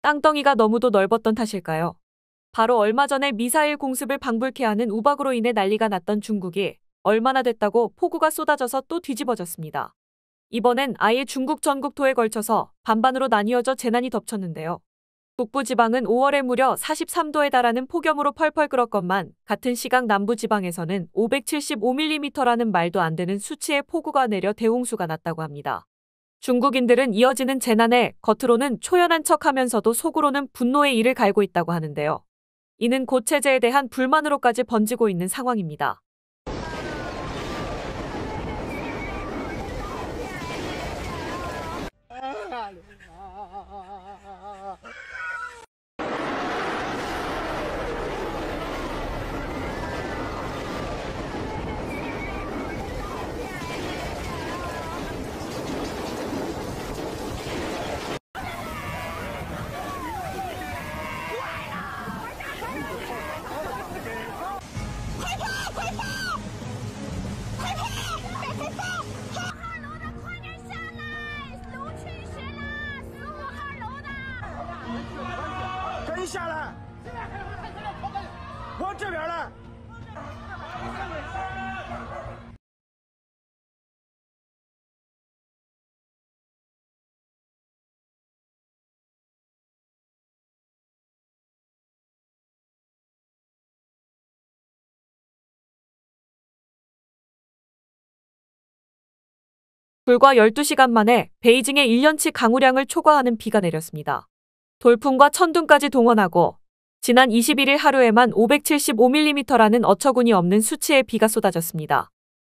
땅덩이가 너무도 넓었던 탓일까요? 바로 얼마 전에 미사일 공습을 방불케 하는 우박으로 인해 난리가 났던 중국이 얼마나 됐다고 폭우가 쏟아져서 또 뒤집어졌습니다. 이번엔 아예 중국 전국토에 걸쳐서 반반으로 나뉘어져 재난이 덮쳤는데요. 북부지방은 5월에 무려 43도에 달하는 폭염으로 펄펄 끓었건만 같은 시각 남부지방에서는 575mm라는 말도 안 되는 수치의 폭우가 내려 대홍수가 났다고 합니다. 중국인들은 이어지는 재난에 겉으로는 초연한 척하면서도 속으로는 분노의 이를 갈고 있다고 하는데요. 이는 곧 체제에 대한 불만으로까지 번지고 있는 상황입니다. 불과 12시간 만에 베이징에 1년치 강우량을 초과하는 비가 내렸습니다. 돌풍과 천둥까지 동원하고 지난 21일 하루에만 575mm라는 어처구니 없는 수치의 비가 쏟아졌습니다.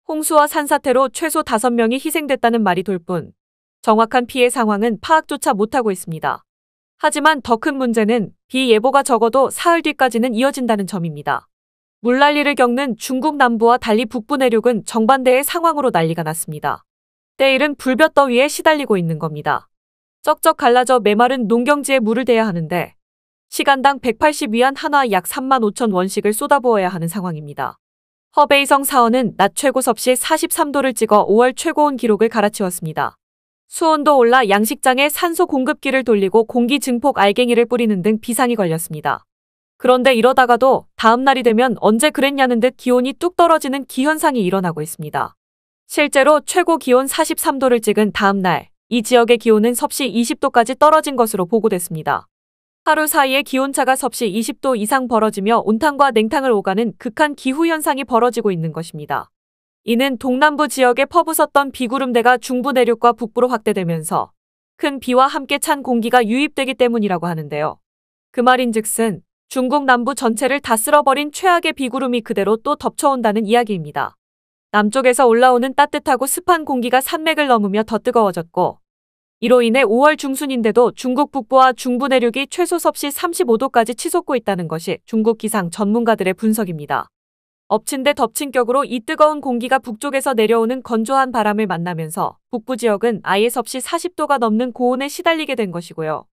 홍수와 산사태로 최소 5명이 희생됐다는 말이 돌 뿐 정확한 피해 상황은 파악조차 못하고 있습니다. 하지만 더 큰 문제는 비 예보가 적어도 사흘 뒤까지는 이어진다는 점입니다. 물난리를 겪는 중국 남부와 달리 북부 내륙은 정반대의 상황으로 난리가 났습니다. 때일은 불볕더위에 시달리고 있는 겁니다. 쩍쩍 갈라져 메마른 농경지에 물을 대야 하는데 시간당 180위안 한화 약 35,000원씩을 쏟아부어야 하는 상황입니다. 허베이성 사원은 낮 최고 섭씨 43도를 찍어 5월 최고온 기록을 갈아치웠습니다. 수온도 올라 양식장에 산소 공급기를 돌리고 공기 증폭 알갱이를 뿌리는 등 비상이 걸렸습니다. 그런데 이러다가도 다음 날이 되면 언제 그랬냐는 듯 기온이 뚝 떨어지는 기현상이 일어나고 있습니다. 실제로 최고 기온 43도를 찍은 다음 날, 이 지역의 기온은 섭씨 20도까지 떨어진 것으로 보고됐습니다. 하루 사이에 기온차가 섭씨 20도 이상 벌어지며 온탕과 냉탕을 오가는 극한 기후현상이 벌어지고 있는 것입니다. 이는 동남부 지역에 퍼붓었던 비구름대가 중부 내륙과 북부로 확대되면서 큰 비와 함께 찬 공기가 유입되기 때문이라고 하는데요. 그 말인즉슨 중국 남부 전체를 다 쓸어버린 최악의 비구름이 그대로 또 덮쳐온다는 이야기입니다. 남쪽에서 올라오는 따뜻하고 습한 공기가 산맥을 넘으며 더 뜨거워졌고 이로 인해 5월 중순인데도 중국 북부와 중부 내륙이 최소 섭씨 35도까지 치솟고 있다는 것이 중국 기상 전문가들의 분석입니다. 엎친 데 덮친 격으로 이 뜨거운 공기가 북쪽에서 내려오는 건조한 바람을 만나면서 북부 지역은 아예 섭씨 40도가 넘는 고온에 시달리게 된 것이고요.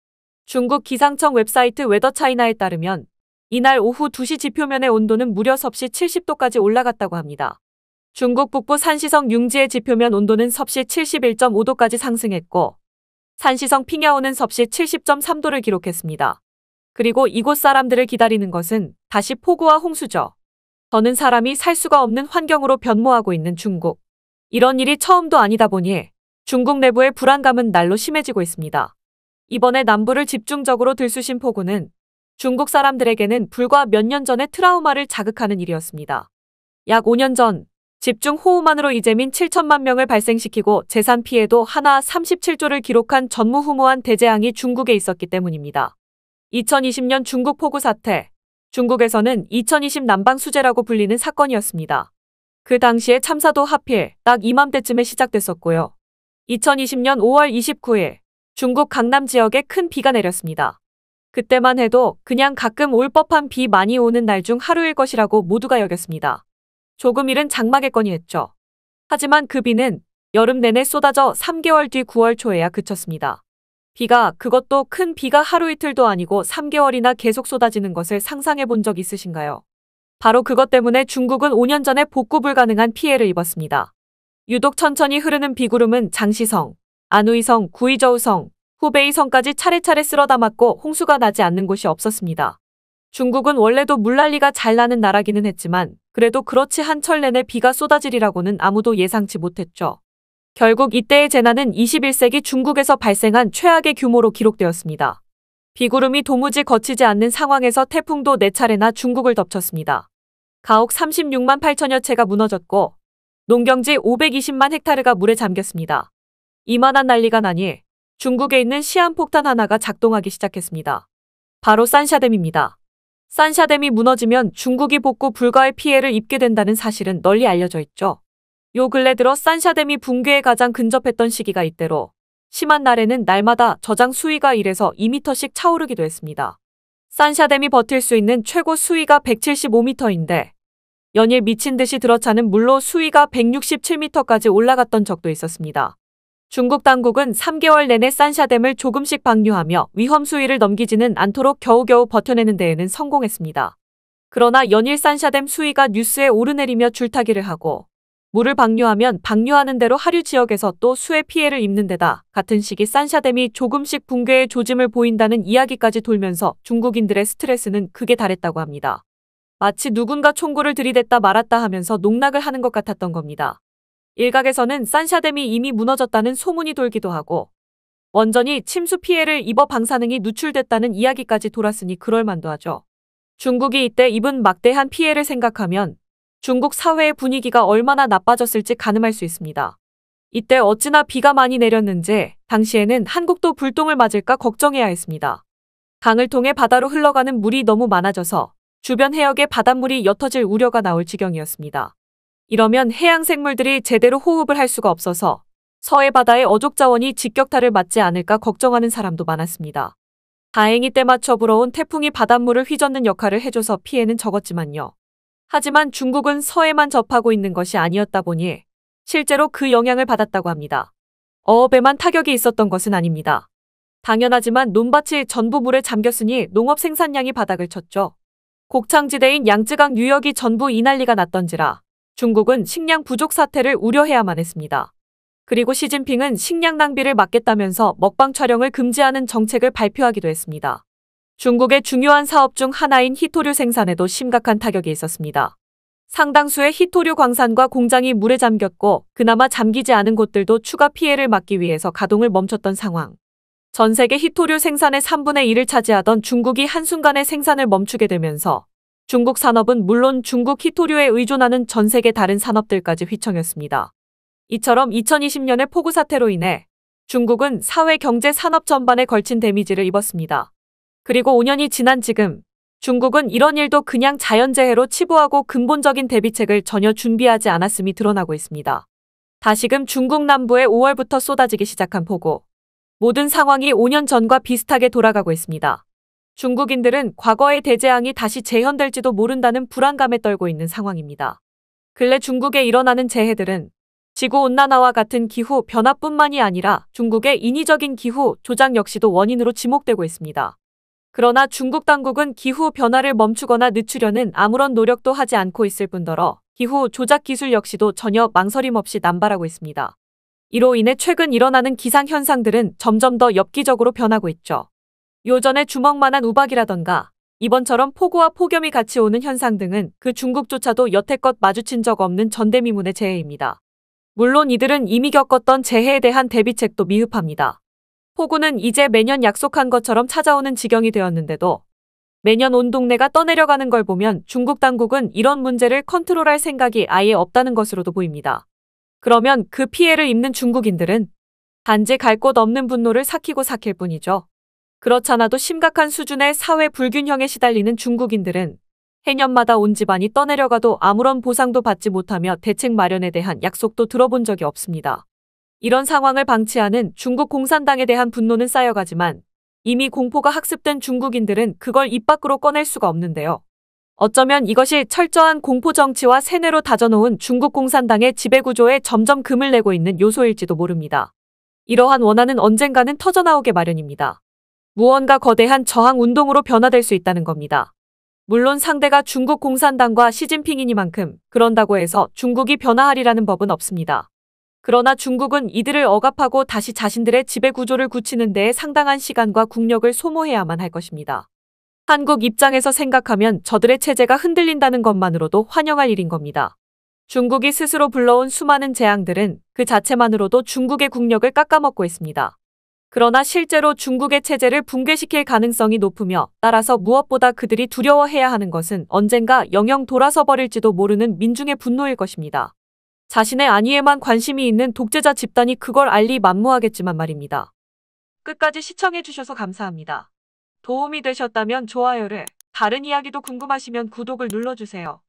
중국 기상청 웹사이트 웨더차이나에 따르면 이날 오후 2시 지표면의 온도는 무려 섭씨 70도까지 올라갔다고 합니다. 중국 북부 산시성 융지의 지표면 온도는 섭씨 71.5도까지 상승했고 산시성 핑야오는 섭씨 70.3도를 기록했습니다. 그리고 이곳 사람들을 기다리는 것은 다시 폭우와 홍수죠. 더는 사람이 살 수가 없는 환경으로 변모하고 있는 중국. 이런 일이 처음도 아니다 보니 중국 내부의 불안감은 날로 심해지고 있습니다. 이번에 남부를 집중적으로 들쑤신 폭우는 중국 사람들에게는 불과 몇 년 전의 트라우마를 자극하는 일이었습니다. 약 5년 전 집중호우만으로 이재민 7천만 명을 발생시키고 재산 피해도 한화 37조를 기록한 전무후무한 대재앙이 중국에 있었기 때문입니다. 2020년 중국 폭우 사태. 중국에서는 2020 남방 수재라고 불리는 사건이었습니다. 그 당시에 참사도 하필 딱 이맘때쯤에 시작됐었고요. 2020년 5월 29일 중국 강남 지역에 큰 비가 내렸습니다. 그때만 해도 그냥 가끔 올 법한 비 많이 오는 날 중 하루일 것이라고 모두가 여겼습니다. 조금 일은 장마겠거니 했죠. 하지만 그 비는 여름 내내 쏟아져 3개월 뒤 9월 초에야 그쳤습니다. 비가 그것도 큰 비가 하루 이틀도 아니고 3개월이나 계속 쏟아지는 것을 상상해 본 적 있으신가요? 바로 그것 때문에 중국은 5년 전에 복구 불가능한 피해를 입었습니다. 유독 천천히 흐르는 비구름은 장시성, 안우이성, 구이저우성, 후베이 성까지 차례차례 쓸어 담았고 홍수가 나지 않는 곳이 없었습니다. 중국은 원래도 물난리가 잘 나는 나라기는 했지만 그래도 그렇지 한철 내내 비가 쏟아지리라고는 아무도 예상치 못했죠. 결국 이때의 재난은 21세기 중국에서 발생한 최악의 규모로 기록되었습니다. 비구름이 도무지 거치지 않는 상황에서 태풍도 4차례나 중국을 덮쳤습니다. 가옥 36만 8천여 채가 무너졌고 농경지 520만 헥타르가 물에 잠겼습니다. 이만한 난리가 나니 중국에 있는 시한폭탄 하나가 작동하기 시작했습니다. 바로 산샤댐입니다. 산샤댐이 무너지면 중국이 복구 불가의 피해를 입게 된다는 사실은 널리 알려져 있죠. 요 근래 들어 산샤댐이 붕괴에 가장 근접했던 시기가 이때로 심한 날에는 날마다 저장 수위가 1에서 2m씩 차오르기도 했습니다. 산샤댐이 버틸 수 있는 최고 수위가 175m인데 연일 미친 듯이 들어차는 물로 수위가 167m까지 올라갔던 적도 있었습니다. 중국 당국은 3개월 내내 산샤댐을 조금씩 방류하며 위험 수위를 넘기지는 않도록 겨우겨우 버텨내는 데에는 성공했습니다. 그러나 연일 산샤댐 수위가 뉴스에 오르내리며 줄타기를 하고 물을 방류하면 방류하는 대로 하류 지역에서 또 수해 피해를 입는 데다 같은 시기 산샤댐이 조금씩 붕괴의 조짐을 보인다는 이야기까지 돌면서 중국인들의 스트레스는 극에 달했다고 합니다. 마치 누군가 총구를 들이댔다 말았다 하면서 농락을 하는 것 같았던 겁니다. 일각에서는 산샤댐이 이미 무너졌다는 소문이 돌기도 하고 원전이 침수 피해를 입어 방사능이 누출됐다는 이야기까지 돌았으니 그럴만도 하죠. 중국이 이때 입은 막대한 피해를 생각하면 중국 사회의 분위기가 얼마나 나빠졌을지 가늠할 수 있습니다. 이때 어찌나 비가 많이 내렸는지 당시에는 한국도 불똥을 맞을까 걱정해야 했습니다. 강을 통해 바다로 흘러가는 물이 너무 많아져서 주변 해역에 바닷물이 옅어질 우려가 나올 지경이었습니다. 이러면 해양 생물들이 제대로 호흡을 할 수가 없어서 서해 바다의 어족 자원이 직격탄을 맞지 않을까 걱정하는 사람도 많았습니다. 다행히 때맞춰 불어온 태풍이 바닷물을 휘젓는 역할을 해줘서 피해는 적었지만요. 하지만 중국은 서해만 접하고 있는 것이 아니었다 보니 실제로 그 영향을 받았다고 합니다. 어업에만 타격이 있었던 것은 아닙니다. 당연하지만 논밭이 전부 물에 잠겼으니 농업 생산량이 바닥을 쳤죠. 곡창지대인 양쯔강 유역이 전부 이 난리가 났던지라 중국은 식량 부족 사태를 우려해야만 했습니다. 그리고 시진핑은 식량 낭비를 막겠다면서 먹방 촬영을 금지하는 정책을 발표하기도 했습니다. 중국의 중요한 사업 중 하나인 희토류 생산에도 심각한 타격이 있었습니다. 상당수의 희토류 광산과 공장이 물에 잠겼고 그나마 잠기지 않은 곳들도 추가 피해를 막기 위해서 가동을 멈췄던 상황. 전 세계 희토류 생산의 3분의 1을 차지하던 중국이 한순간에 생산을 멈추게 되면서 중국 산업은 물론 중국 희토류에 의존하는 전 세계 다른 산업들까지 휘청였습니다. 이처럼 2020년의 폭우 사태로 인해 중국은 사회, 경제, 산업 전반에 걸친 데미지를 입었습니다. 그리고 5년이 지난 지금 중국은 이런 일도 그냥 자연재해로 치부하고 근본적인 대비책을 전혀 준비하지 않았음이 드러나고 있습니다. 다시금 중국 남부에 5월부터 쏟아지기 시작한 폭우. 모든 상황이 5년 전과 비슷하게 돌아가고 있습니다. 중국인들은 과거의 대재앙이 다시 재현될지도 모른다는 불안감에 떨고 있는 상황입니다. 근래 중국에 일어나는 재해들은 지구온난화와 같은 기후 변화뿐만이 아니라 중국의 인위적인 기후 조작 역시도 원인으로 지목되고 있습니다. 그러나 중국 당국은 기후 변화를 멈추거나 늦추려는 아무런 노력도 하지 않고 있을 뿐더러 기후 조작 기술 역시도 전혀 망설임 없이 남발하고 있습니다. 이로 인해 최근 일어나는 기상현상들은 점점 더 엽기적으로 변하고 있죠. 요전에 주먹만한 우박이라던가 이번처럼 폭우와 폭염이 같이 오는 현상 등은 그 중국조차도 여태껏 마주친 적 없는 전대미문의 재해입니다. 물론 이들은 이미 겪었던 재해에 대한 대비책도 미흡합니다. 폭우는 이제 매년 약속한 것처럼 찾아오는 지경이 되었는데도 매년 온 동네가 떠내려가는 걸 보면 중국 당국은 이런 문제를 컨트롤할 생각이 아예 없다는 것으로도 보입니다. 그러면 그 피해를 입는 중국인들은 단지 갈 곳 없는 분노를 삭히고 삭힐 뿐이죠. 그렇잖아도 심각한 수준의 사회 불균형에 시달리는 중국인들은 해년마다 온 집안이 떠내려가도 아무런 보상도 받지 못하며 대책 마련에 대한 약속도 들어본 적이 없습니다. 이런 상황을 방치하는 중국 공산당에 대한 분노는 쌓여가지만 이미 공포가 학습된 중국인들은 그걸 입 밖으로 꺼낼 수가 없는데요. 어쩌면 이것이 철저한 공포 정치와 세뇌로 다져놓은 중국 공산당의 지배구조에 점점 금을 내고 있는 요소일지도 모릅니다. 이러한 원한은 언젠가는 터져나오게 마련입니다. 무언가 거대한 저항 운동으로 변화될 수 있다는 겁니다. 물론 상대가 중국 공산당과 시진핑이니만큼 그런다고 해서 중국이 변화하리라는 법은 없습니다. 그러나 중국은 이들을 억압하고 다시 자신들의 지배 구조를 굳히는 데에 상당한 시간과 국력을 소모해야만 할 것입니다. 한국 입장에서 생각하면 저들의 체제가 흔들린다는 것만으로도 환영할 일인 겁니다. 중국이 스스로 불러온 수많은 재앙들은 그 자체만으로도 중국의 국력을 깎아먹고 있습니다. 그러나 실제로 중국의 체제를 붕괴시킬 가능성이 높으며 따라서 무엇보다 그들이 두려워해야 하는 것은 언젠가 영영 돌아서 버릴지도 모르는 민중의 분노일 것입니다. 자신의 안위에만 관심이 있는 독재자 집단이 그걸 알리 만무하겠지만 말입니다. 끝까지 시청해주셔서 감사합니다. 도움이 되셨다면 좋아요를, 다른 이야기도 궁금하시면 구독을 눌러주세요.